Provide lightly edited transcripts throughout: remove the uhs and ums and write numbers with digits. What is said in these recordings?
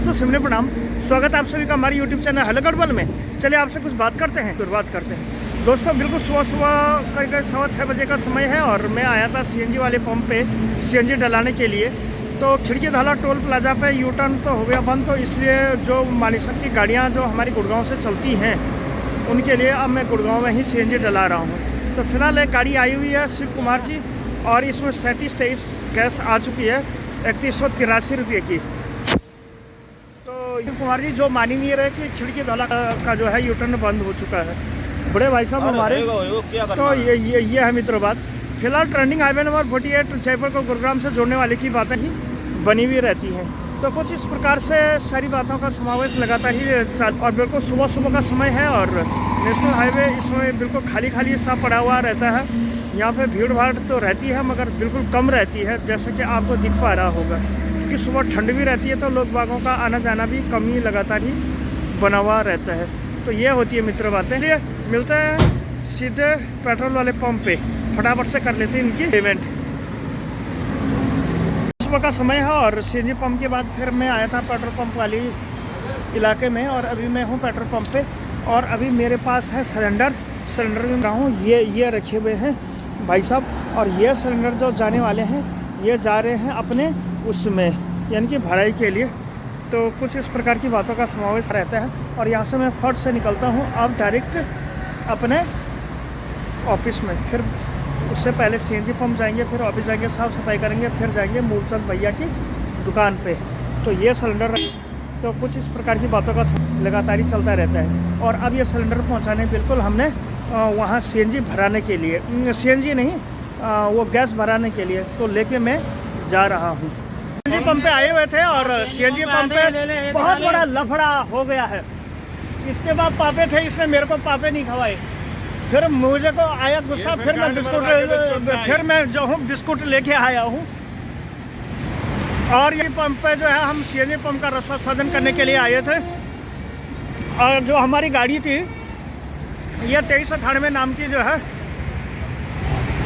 दोस्तों सिमने प्रणाम। स्वागत है आप सभी का हमारे YouTube चैनल हेलो गढ़वाल में। चलिए आपसे कुछ बात करते हैं। शुरुआत करते हैं दोस्तों। बिल्कुल सुबह करीब 6:15 बजे का समय है और मैं आया था CNG वाले पंप पे CNG डलाने के लिए। तो खिड़की धाला टोल प्लाजा पे यू टर्न तो हो गया बंद, तो इसलिए जो मानिसक की गाड़ियाँ जो हमारी गुड़गांव से चलती हैं उनके लिए अब मैं गुड़गांव में ही CNG डला रहा हूँ। तो फिलहाल एक गाड़ी आई हुई है शिव कुमार जी, और इसमें 3723 गैस आ चुकी है 3183 रुपये की। तो शिव कुमार जी जो मान ही नहीं रहे कि खिड़की धाला का जो है यूटर्न बंद हो चुका है। बड़े भाई साहब हमारे तो ये है मित्रों बात। फिलहाल ट्रेंडिंग हाईवे नंबर 48 जयपुर को गुरुग्राम से जोड़ने वाले की बातें ही बनी हुई रहती हैं। तो कुछ इस प्रकार से सारी बातों का समावेश लगातार ही, और बिल्कुल सुबह का समय है और नेशनल हाईवे इसमें बिल्कुल खाली सा पड़ा हुआ रहता है। यहाँ पे भीड़ भाड़ तो रहती है मगर बिल्कुल कम रहती है, जैसे कि आपको दिख पा रहा होगा, क्योंकि सुबह ठंड भी रहती है तो लोग बागों का आना जाना भी कम ही लगातार ही बना हुआ रहता है। तो ये होती है मित्र बातें। चलिए मिलते हैं सीधे पेट्रोल वाले पंप पे, फटाफट से कर लेते हैं इनकी पेमेंट। सुबह का समय है और CNG पंप के बाद फिर मैं आया था पेट्रोल पंप वाली इलाके में, और अभी मैं हूँ पेट्रोल पंप पे। और अभी मेरे पास है सिलेंडर में रहा हूँ, ये रखे हुए हैं भाई साहब। और ये सिलेंडर जो जाने वाले हैं ये जा रहे हैं अपने उसमें यानी कि भराई के लिए। तो कुछ इस प्रकार की बातों का समावेश रहता है। और यहाँ से मैं फट से निकलता हूँ अब डायरेक्ट अपने ऑफिस में। फिर उससे पहले CNG पंप जाएंगे, फिर ऑफिस जाएंगे, साफ़ सफाई करेंगे, फिर जाएंगे मूलचंद भैया की दुकान पे। तो ये सिलेंडर तो कुछ इस प्रकार की बातों का लगातार ही चलता रहता है। और अब ये सिलेंडर पहुंचाने बिल्कुल हमने वहाँ CNG भराने के लिए, CNG नहीं वो गैस भराने के लिए तो लेके मैं जा रहा हूँ। CNG पंप पे आए हुए थे और CNG पंप पे बहुत बड़ा लफड़ा हो गया है। इसके बाद पापे थे, इसने मेरे को पापे नहीं खवाए। फिर मुझे को आया गुस्सा, फिर मैं जो हूँ बिस्कुट लेके आया हूँ। और ये पंप पे जो है हम CNG पंप का रसवास्वादन करने के लिए आए थे। और जो हमारी गाड़ी थी ये 2398 नाम की जो है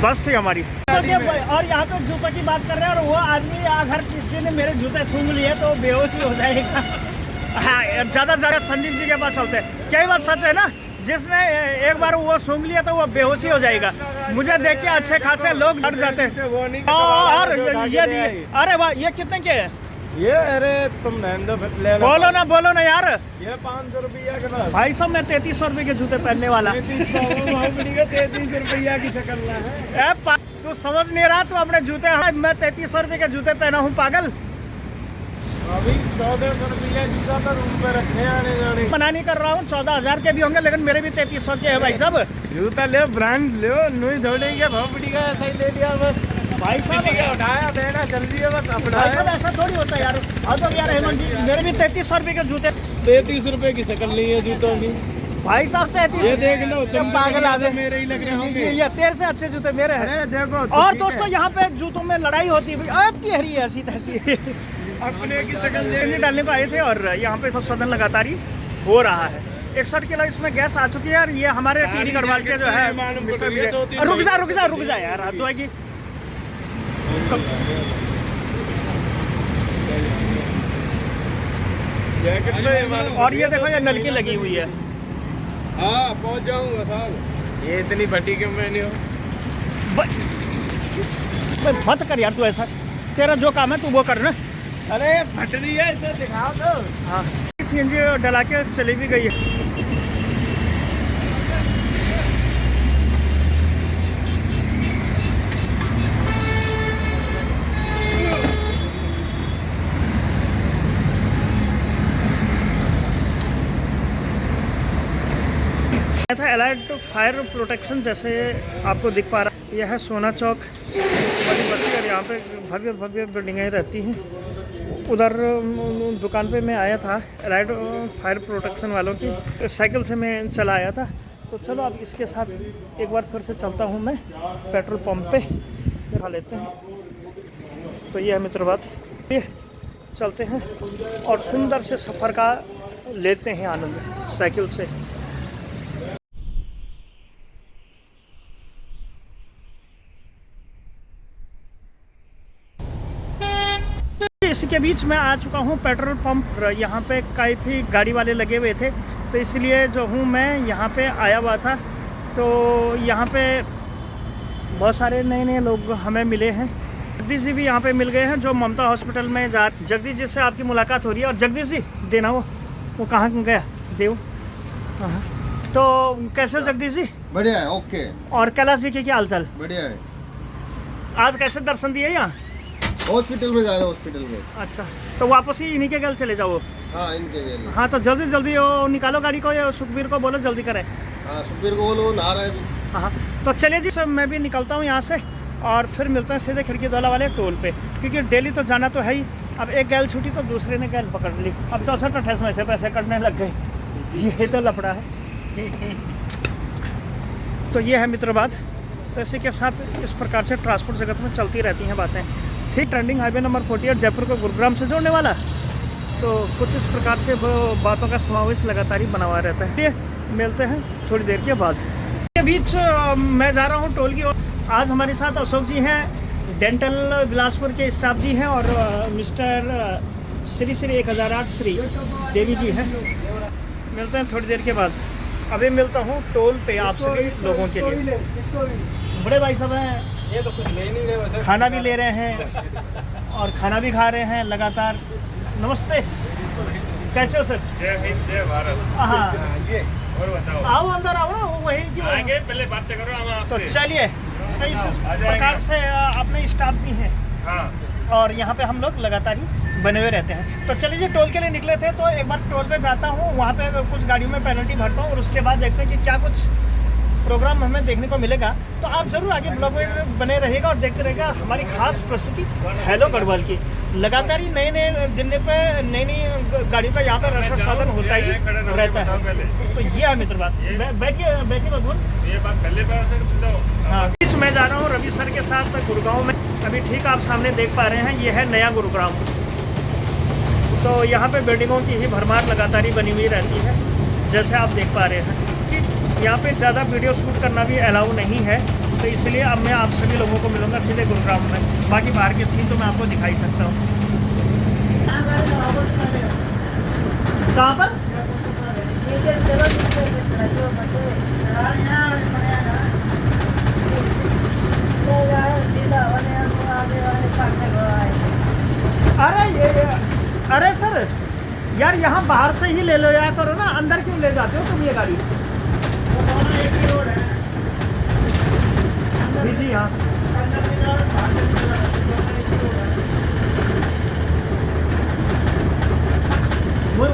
बस थी हमारी। और यहाँ पे जूतों की बात कर रहे हैं, और वो आदमी अगर किसी ने मेरे जूते सूंघ लिए तो बेहोश ही हो जाएगा। हाँ, ज़्यादा संदीप जी के पास चलते हैं। क्या बात सच है ना, जिसने एक बार वो सूंघ लिया तो वो बेहोशी हो जाएगा। मुझे देख के अच्छे खासे लोग डर जाते हैं। और ये अरे वाह, ये कितने के है ये? अरे तुम बोलो ना यार। ये 500 रुपया के भाई साहब, मैं 3300 रुपये के जूते पहनने वाला। 3300 रुपया की शक्ल है। तू समझ नहीं रहा, तू अपने जूते, मैं 3300 रुपये के जूते पहना हूँ पागल। अभी 1400 रुपया जूता तो रूम पे रखे आने जाने। मना नहीं कर रहा हूँ, 14,000 के भी होंगे, लेकिन मेरे भी 3300 के है भाई साहब। जूता ले, ब्रांड लो, नहीं धोलेंगे भोपड़ी का, ऐसा ही ले लिया बस भाई साहब। उठाया देना जल्दी है बस अपना। ऐसा थोड़ी होता यार। अब तो यार हेमंत जी, मेरे भी 3300 रुपये के जूते। 33 रुपये की शक्ल नहीं है जूतों की भाई साहब। 33 ये देख लो, तुम पागल आदमी, मेरे ही लग रहे होंगे। ये तेरे से अच्छे जूते मेरे हैं। देखो और दोस्तों, यहाँ पे जूतों में लड़ाई होती है ऐसी तैसी। अपने की शक्ल डालने को आए थे और यहाँ पे सदन लगातार ही हो रहा है। 61 किलो इसमें गैस आ चुकी है। और ये हमारे टीरी गढ़वाल के जो है रुक जा यार, हद होगी। और ये देखो, ये नलकी लगी हुई है। हाँ पहुंच जाऊंगा साहब। ये इतनी भट्टी क्यों मैंने मत कर यार तू ऐसा, तेरा जो काम है तू वो करना। अरे फट रही है, इसे दिखाओ तो। हाँ, CNG डला के चली भी गई है। था एलाइड फायर प्रोटेक्शन, जैसे आपको दिख पा रहा है। यह है सोना चौक वाली बस्ती, और यहाँ पे भव्य बिल्डिंगें रहती हैं। उधर दुकान पे मैं आया था एलाइड फायर प्रोटेक्शन वालों की, साइकिल से मैं चला आया था। तो चलो अब इसके साथ एक बार फिर से चलता हूँ मैं पेट्रोल पंप पे, दिखा लेते हैं। तो ये है मित्र बात, ये चलते हैं और सुंदर से सफ़र का लेते हैं आनंद साइकिल से। इसी के बीच मैं आ चुका हूँ पेट्रोल पंप। यहाँ पे काफ़ी गाड़ी वाले लगे हुए थे, तो इसलिए जो हूँ मैं यहाँ पे आया हुआ था। तो यहाँ पे बहुत सारे नए नए लोग हमें मिले हैं। जगदीश जी भी यहाँ पे मिल गए हैं, जो ममता हॉस्पिटल में जगदीश जी से आपकी मुलाकात हो रही है। और जगदीश जी देना वो कहाँ गया देव। हाँ, तो कैसे हो जगदीश जी? बढ़िया है, ओके। और कैलाश जी के क्या हाल चाल? बढ़िया है। आज कैसे दर्शन दिए यहाँ? हॉस्पिटल में जा रहे हैं, हॉस्पिटल में। अच्छा, तो वापस ही इन्हीं के घर चले जाओ। हाँ, इनके लिए। हाँ, तो जल्दी जल्दी वो निकालो गाड़ी को, या सुखबीर को बोलो जल्दी करे। हाँ, सुखबीर को बोलो, नहा रहा है अभी। हाँ, तो चलिए जी, सब मैं भी निकलता हूँ यहाँ से और फिर मिलते हैं सीधे खिड़की दौला वाले टोल पे, क्योंकि डेली तो जाना तो है ही। अब एक गैल छूटी तो दूसरे ने गैल पकड़ ली। अब 64-28 में से पैसे कटने लग गए। ये तो लफड़ा है। तो ये है मित्र बात। तो इसी के साथ इस प्रकार से ट्रांसपोर्ट जगत में चलती रहती हैं बातें। ठीक, ट्रेंडिंग हाईवे नंबर 48 जयपुर को गुरुग्राम से जोड़ने वाला। तो कुछ इस प्रकार से वो बातों का समावेश लगातार ही बना हुआ रहता है। ये मिलते हैं थोड़ी देर के बाद। के बीच मैं जा रहा हूँ टोल की ओर। आज हमारे साथ अशोक जी हैं, डेंटल बिलासपुर के स्टाफ जी हैं, और मिस्टर श्री 1008 श्री देवी जी हैं। मिलते हैं थोड़ी देर के बाद। अभी मिलता हूँ टोल पे आप सभी लोगों के लिए। बड़े भाई साहब हैं, ये तो कुछ ले नहीं रहे वैसे। खाना भी ले रहे हैं और खाना भी खा रहे हैं लगातार। नमस्ते, कैसे हो सर? जय हिंद, जय भारत। हाँ, ये और बताओ। आओ अंदर आओ ना, वो वहीं की आएंगे, पहले बात करो हम तो आपसे। चलिए। तो इस प्रकार से अपने स्टाफ भी हैं हाँ, और यहाँ पे हम लोग लगातार ही बने हुए रहते हैं। तो चलिए जी, टोल के लिए निकले थे तो एक बार टोल पे जाता हूँ, वहाँ पे कुछ गाड़ियों में पेनल्टी भरता हूँ और उसके बाद देखते हैं कि क्या कुछ प्रोग्राम हमें देखने को मिलेगा। तो आप जरूर आगे ब्लॉग में बने रहिएगा और देखते रहिएगा हमारी खास प्रस्तुति हेलो गढ़वाल की। लगातार ही नए नए दिन पे नई नई गाड़ियों का यहाँ पे रक्षा साधन होता ही रहता है। तो ये है मित्र बात। बैठिए बैठिए बबूल। ये बात पहले बार से बताओ। हाँ, बीच में जा रहा हूँ रवि सर के साथ गुड़गांव में। अभी ठीक आप सामने देख पा रहे हैं, ये है नया गुरुग्राम। तो यहाँ पे बिल्डिंगों की ही भरमार लगातार ही बनी हुई रहती है, जैसे आप देख पा रहे हैं कि यहाँ पे ज़्यादा वीडियो शूट करना भी अलाउ नहीं है। तो इसलिए अब मैं आप सभी लोगों को मिलूंगा सीधे गुरुग्राम में। बाकी बाहर के सीन तो मैं आपको दिखाई सकता हूँ। कहाँ पर? अरे सर यार, यहाँ बाहर से ही ले लो यार करो ना, अंदर क्यों ले जाते हो तुम ये गाड़ी? जी हाँ,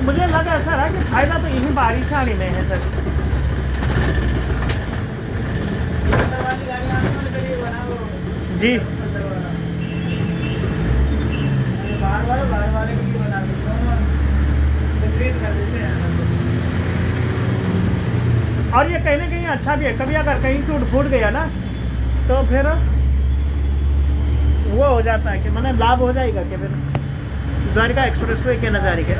मुझे लगा ऐसा है कि फायदा तो यही बाहरी से आने में है सर। जी और ये कहीं ना कहीं अच्छा भी है। कभी अगर कहीं टूट फूट गया ना तो फिर वो हो जाता है कि मैंने लाभ हो जाएगा कि फिर द्वारिका एक्सप्रेसवे के नज़ारे के।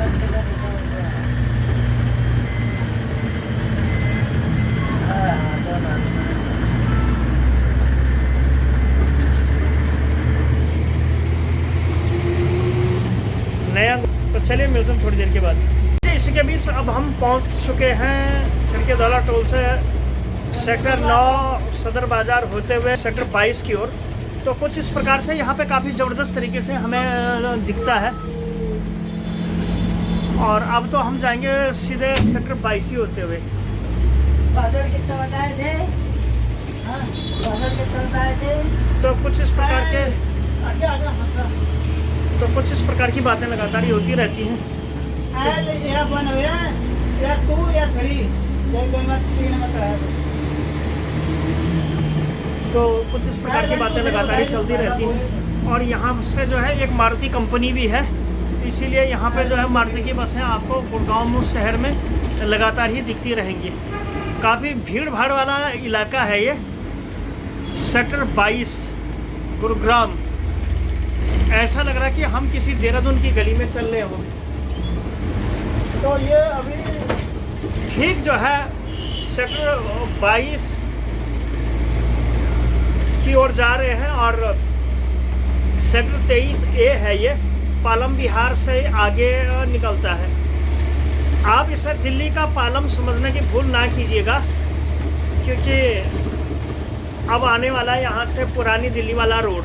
नया। तो चलिए मिलते हैं थोड़ी देर के बाद। इसी के बीच अब हम पहुंच चुके हैं खिड़की दौला टोल से सेक्टर 9 सदर बाजार होते हुए सेक्टर 22 की ओर। तो कुछ इस प्रकार से यहाँ पे काफ़ी ज़बरदस्त तरीके से हमें दिखता है। और अब तो हम जाएंगे सीधे सेक्टर 22 ही होते हुए। बाजार कितना बताए थे? हाँ, बाजार कितना बताए थे? तो कुछ इस प्रकार के तो कुछ इस प्रकार की बातें लगातार ही होती रहती हैं। या 1 या 2 या 3 तो कुछ इस प्रकार की बातें लगातार ही चलती रहती हैं। और यहाँ से जो है एक मारुति कंपनी भी है, तो इसीलिए यहाँ पे जो है मारुति की बसें आपको गुड़गांव शहर में लगातार ही दिखती रहेंगी। काफ़ी भीड़ भाड़ वाला इलाका है ये सेक्टर 22 गुरुग्राम। ऐसा लग रहा है कि हम किसी देहरादून की गली में चल रहे हों। तो ये अभी ठीक जो है सेक्टर 22 की ओर जा रहे हैं और सेक्टर 23A है ये। पालम बिहार से आगे निकलता है। आप इसे दिल्ली का पालम समझने की भूल ना कीजिएगा, क्योंकि अब आने वाला है यहाँ से पुरानी दिल्ली वाला रोड।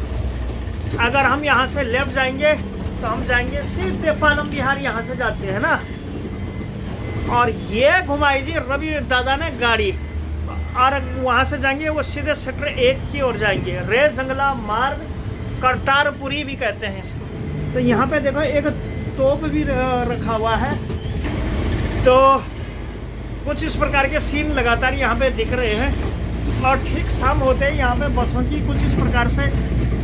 अगर हम यहाँ से लेफ्ट जाएंगे तो हम जाएंगे सीधे पालम बिहार, यहाँ से जाते हैं ना। और ये घुमाई जी रवि दादा ने गाड़ी, और वहाँ से जाएंगे वो सीधे सेक्टर 1 की ओर जाएंगे। रेल जंगला मार्ग, करतारपुरी भी कहते हैं इसको। तो यहाँ पे देखो एक तोप भी रखा हुआ है। तो कुछ इस प्रकार के सीन लगातार यहाँ पे दिख रहे हैं। और ठीक शाम होते ही यहाँ पे बसों की कुछ इस प्रकार से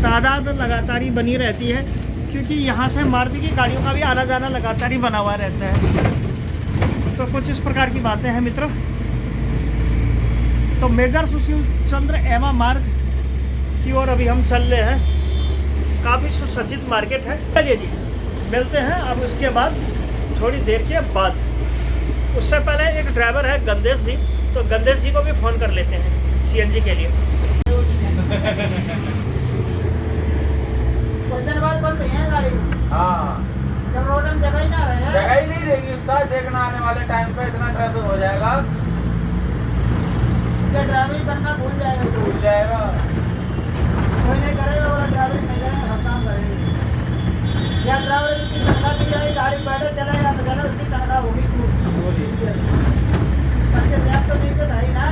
तादाद लगातार ही बनी रहती है, क्योंकि यहाँ से मारुति की गाड़ियों का भी आना जाना लगातार ही बना हुआ रहता है। तो कुछ इस प्रकार की बातें हैं मित्र। तो मेजर सुशील चंद्र एमा मार्ग की ओर अभी हम चल रहे हैं। काफ़ी सुसज्जित मार्केट है। चलिए जी, मिलते हैं अब उसके बाद, थोड़ी देर के बाद। उससे पहले एक ड्राइवर है गंदेश जी, तो गंदेश जी को भी फ़ोन कर लेते हैं सीएनजी के लिए। कुछ दिन बाद बंद है गाड़ी। हाँ, जब रोड में जगह ही ना रहे, जगह ही नहीं रहेगी उस्ताद। देखना आने वाले टाइम पे इतना ट्रैफिक हो जाएगा, ड्राइवरी करना भूल जाएगा। भूल जाएगा। कोई नहीं करेगा, बोला ड्राइवरी नहीं करेगा, हर काम करेंगे। या ड्राइवर की तनख्वाह दी जाएगी, गाड़ी पैदल चलेगा तो चलो, उसकी तनख्वाह होगी। बच्चे लैब तो नहीं तो था ही ना,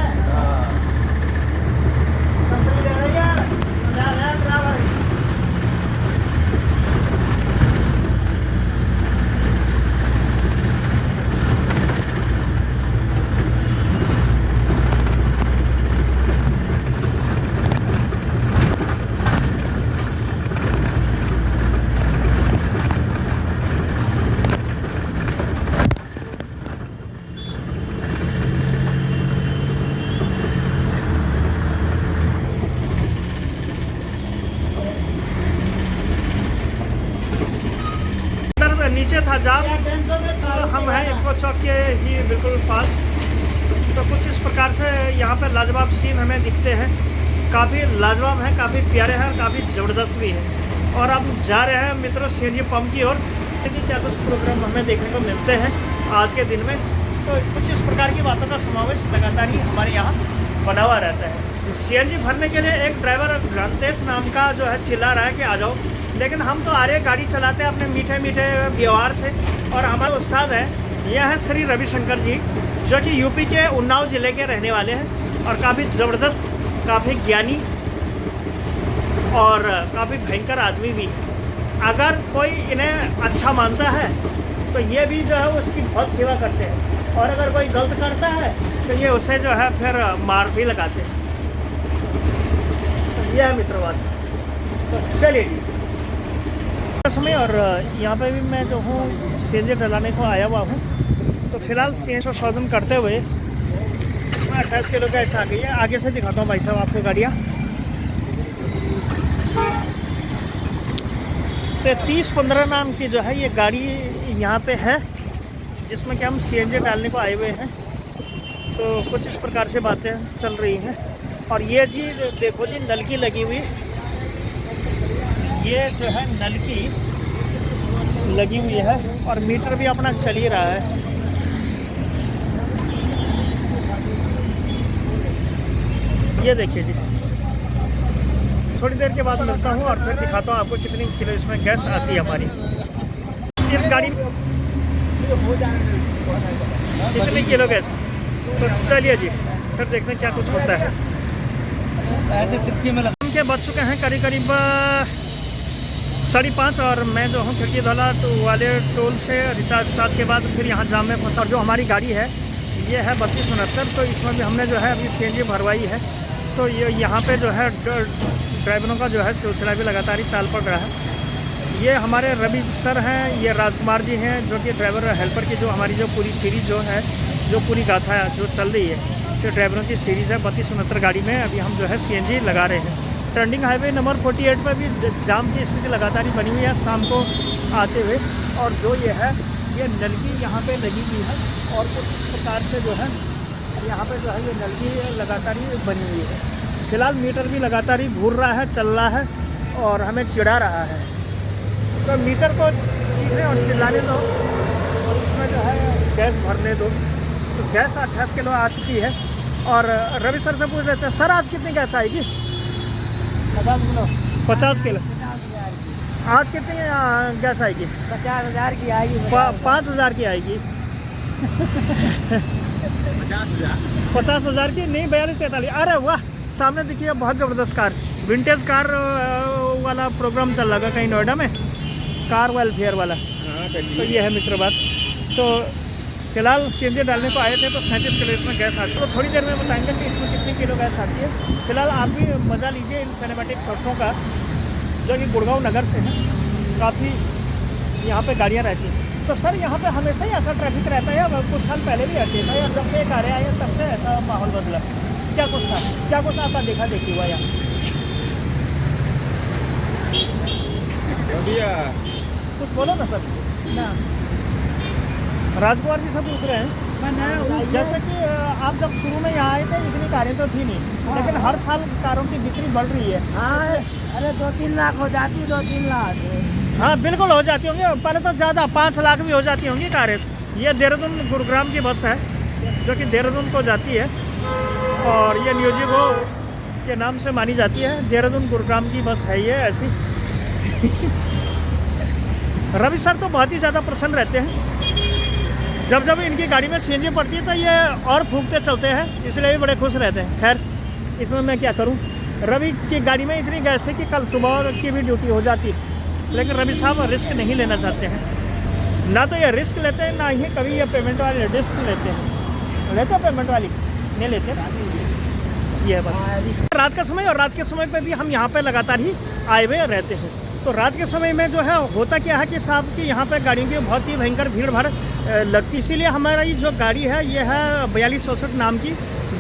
कंपनी दे रही है ड्राइवर। नीचे था जाम, तो हम हैं इनको चौक के ही बिल्कुल पास। तो कुछ इस प्रकार से यहाँ पे लाजवाब सीन हमें दिखते हैं। काफ़ी लाजवाब है, काफ़ी प्यारे हैं और काफ़ी ज़बरदस्त भी है। और अब जा रहे हैं मित्रों सीएनजी पंप की ओर। देखिए क्या कुछ प्रोग्राम हमें देखने को मिलते हैं आज के दिन में। तो कुछ इस प्रकार की बातों का समावेश लगातार ही हमारे यहाँ बना हुआ रहता है। सीएनजी भरने के लिए एक ड्राइवर गणतेश नाम का जो है चिल्ला रहा है कि आ जाओ, लेकिन हम तो आ रहे गाड़ी चलाते हैं अपने मीठे मीठे व्यवहार से। और हमारे उस्ताद हैं, यह है श्री रविशंकर जी, जो कि यूपी के उन्नाव ज़िले के रहने वाले हैं और काफ़ी ज़बरदस्त, काफ़ी ज्ञानी और काफ़ी भयंकर आदमी भी। अगर कोई इन्हें अच्छा मानता है तो ये भी जो है उसकी बहुत सेवा करते हैं, और अगर कोई गलत करता है तो ये उसे जो है फिर मार भी लगाते हैं। तो यह है मित्रवाद। तो चलिए जी समय, और यहाँ पे भी मैं जो हूँ सीएनजी डलाने को आया हुआ हूँ। तो फिलहाल सीएनजी शोधन करते हुए 28 किलो का ऐसा आ गई है। आगे से दिखाता हूँ भाई साहब आपको गाड़ियाँ। तो 3015 नाम की जो है ये गाड़ी यहाँ पे है, जिसमें कि हम सीएनजी डालने को आए हुए हैं। तो कुछ इस प्रकार से बातें चल रही हैं। और ये जी देखो जी, नलकी लगी हुई, ये जो है नलकी लगी हुई है और मीटर भी अपना चल ही रहा है। ये देखिए जी, थोड़ी देर के बाद मिलता हूँ और फिर दिखाता हूँ आपको कितनी किलो इसमें गैस आती है हमारी इस गाड़ी में, कितनी किलो गैस। तो चलिए जी फिर देखते हैं क्या कुछ होता है। के बज चुके हैं करीब 5:30 और मैं जो हूँ खिड़की धौला वाले टोल से रिचार्ज के बाद फिर यहाँ जाम में फंसा। और जो हमारी गाड़ी है ये है 3269, तो इसमें भी हमने जो है अभी सीएनजी भरवाई है। तो ये यहाँ पे जो है ड्राइवरों का जो है सिलसिला भी लगातार ही चाल पड़ रहा है। ये हमारे रवि सर हैं, ये राजकुमार जी हैं, जो कि ड्राइवर हेल्पर की जो हमारी जो पूरी सीरीज़ जो है, जो पूरी गाथा जो चल रही है, जो ड्राइवरों की सीरीज़ है 3269 गाड़ी में अभी हम जो है सीएनजी लगा रहे हैं। ट्रेंडिंग हाईवे नंबर 48 पर भी जाम की स्थिति लगातार ही बनी हुई है शाम को आते हुए। और जो ये है ये नलकी यहाँ पे लगी हुई है और कुछ प्रकार से जो है यहाँ पे जो है ये नलकी लगातार ही बनी हुई है। फिलहाल मीटर भी लगातार ही घूर रहा है, चल रहा है और हमें चिढ़ा रहा है। तो मीटर को चीखने और चिल्लाने दो और इसमें जो है गैस भरने दो। तो गैस 28 किलो आ चुकी है। और रवि सर से पूछ लेते हैं, सर आज कितनी गैस आएगी? 50 किलो 50 किलो। 50,000 की, आज कितनी गैस आएगी? 50,000 की आएगी। 5,000 की आएगी। 50,000 की नहीं, 42-43। अरे वाह, सामने देखिए बहुत ज़बरदस्त कार, विंटेज कार वाला प्रोग्राम चल रहा है कहीं नोएडा में, कार वेलफेयर वाला। तो ये है मित्र बात। तो फिलहाल सीएनजी डालने को आए थे तो 37 किलो इसमें गैस आती है। तो थोड़ी देर में बताएंगे कि इसमें कितनी किलो गैस आती है। फिलहाल आप भी मज़ा लीजिए इन सिनेमैटिक शॉट्सों का, जो कि गुड़गांव नगर से हैं। काफ़ी यहाँ पे गाड़ियाँ रहती हैं। तो सर यहाँ पे हमेशा ही ऐसा ट्रैफिक रहता है या कुछ साल पहले भी ऐसे था, या जब से कारें आई तब से ऐसा माहौल बदला? क्या कुछ था, क्या कुछ आपका देखा देखी हुआ यहाँ? कुछ बोलो ना सर। ना राजकुमार जी से पूछ रहे हैं, जैसे कि आप जब शुरू में यहाँ आए थे इतनी कारें तो थी नहीं, लेकिन हर साल कारों की बिक्री बढ़ रही है। हाँ, अरे 2-3 लाख हो जाती, 2-3 लाख। हाँ बिल्कुल हो जाती होंगी, पहले तो ज़्यादा 5 लाख भी हो जाती होंगी कारें। ये देहरादून गुरुग्राम की बस है जो कि देहरादून को जाती है और ये न्यूजिगो के नाम से मानी जाती है। देहरादून गुरुग्राम की बस है ये ऐसी। रवि सर तो बहुत ही ज़्यादा प्रसन्न रहते हैं। जब जब इनकी गाड़ी में सीएनजी पड़ती है तो ये और फूंकते चलते हैं, इसलिए भी बड़े खुश रहते हैं। खैर इसमें मैं क्या करूं, रवि की गाड़ी में इतनी गैस थी कि कल सुबह की भी ड्यूटी हो जाती, लेकिन रवि साहब रिस्क नहीं लेना चाहते हैं। ना तो ये रिस्क लेते हैं, ना ही कभी ये पेमेंट वाली रिस्क लेते हैं। लेते हैं पेमेंट वाली? नहीं लेते। ये बात रात का समय, और रात के समय पे भी हम यहाँ पे लगातार ही आए हुए रहते हैं। तो रात के समय में जो है होता क्या है कि साहब कि यहाँ पे गाड़ियों की बहुत ही भयंकर भीड़ भाड़ लगती, इसीलिए हमारी जो गाड़ी है ये है 4264 नाम की,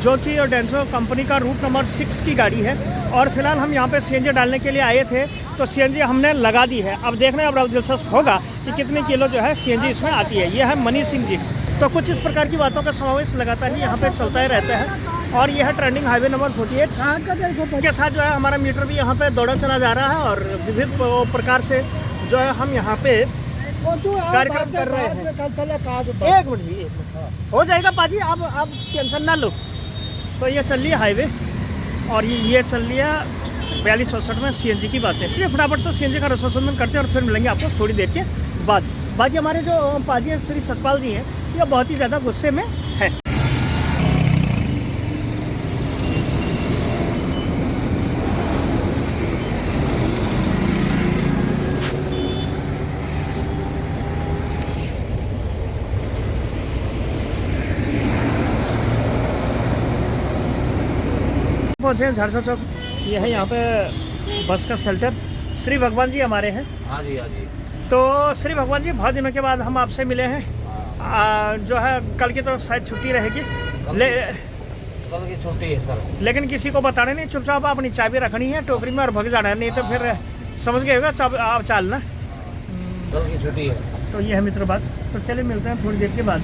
जो कि डेंसो कंपनी का रूट नंबर 6 की गाड़ी है। और फिलहाल हम यहाँ पे सीएनजी डालने के लिए आए थे, तो सीएनजी हमने लगा दी है। अब देखना अब दिलचस्प होगा कि कितनी किलो जो है सीएनजी इसमें आती है। ये है मनीष सिंह जी। तो कुछ इस प्रकार की बातों का समावेश लगातार ही यहाँ पे चलता ही रहता है। और यह है ट्रेंडिंग हाईवे नंबर 48 के साथ जो है हमारा मीटर भी यहाँ पे दौड़ा चला जा रहा है। और विविध प्रकार से जो है हम यहाँ पे कार्यक्रम कर रहे हैं। एक मिनट जी, एक मिनट हो जाएगा पाजी, आप टेंशन ना लो। तो ये चल रही है हाईवे और ये चल रही है 4264 में सीएनजी की बात है। ये फटाफट से सीएनजी का रसोसंदन करते हैं और फिर मिलेंगे आपको थोड़ी देर के बाद। बाकी हमारे जो पाजी श्री सतपाल जी हैं ये बहुत ही ज़्यादा गुस्से में है। पहुँचे हैं झारसा चौक। ये है यहाँ पे बस का शेल्टर। श्री भगवान जी हमारे हैं। हाँ जी, हाँ जी। तो श्री भगवान जी बहुत दिनों के बाद हम आपसे मिले हैं। जो है कल की तो शायद छुट्टी रहेगी, कल की छुट्टी है सर, लेकिन किसी को बताना नहीं, चुपचाप अपनी चाबी रखनी है टोकरी में और भग जाना है, नहीं तो फिर समझ गए होगा आप चालना। कल की छुट्टी है। तो ये है मित्र बात। तो चलिए मिलते हैं थोड़ी देर के बाद।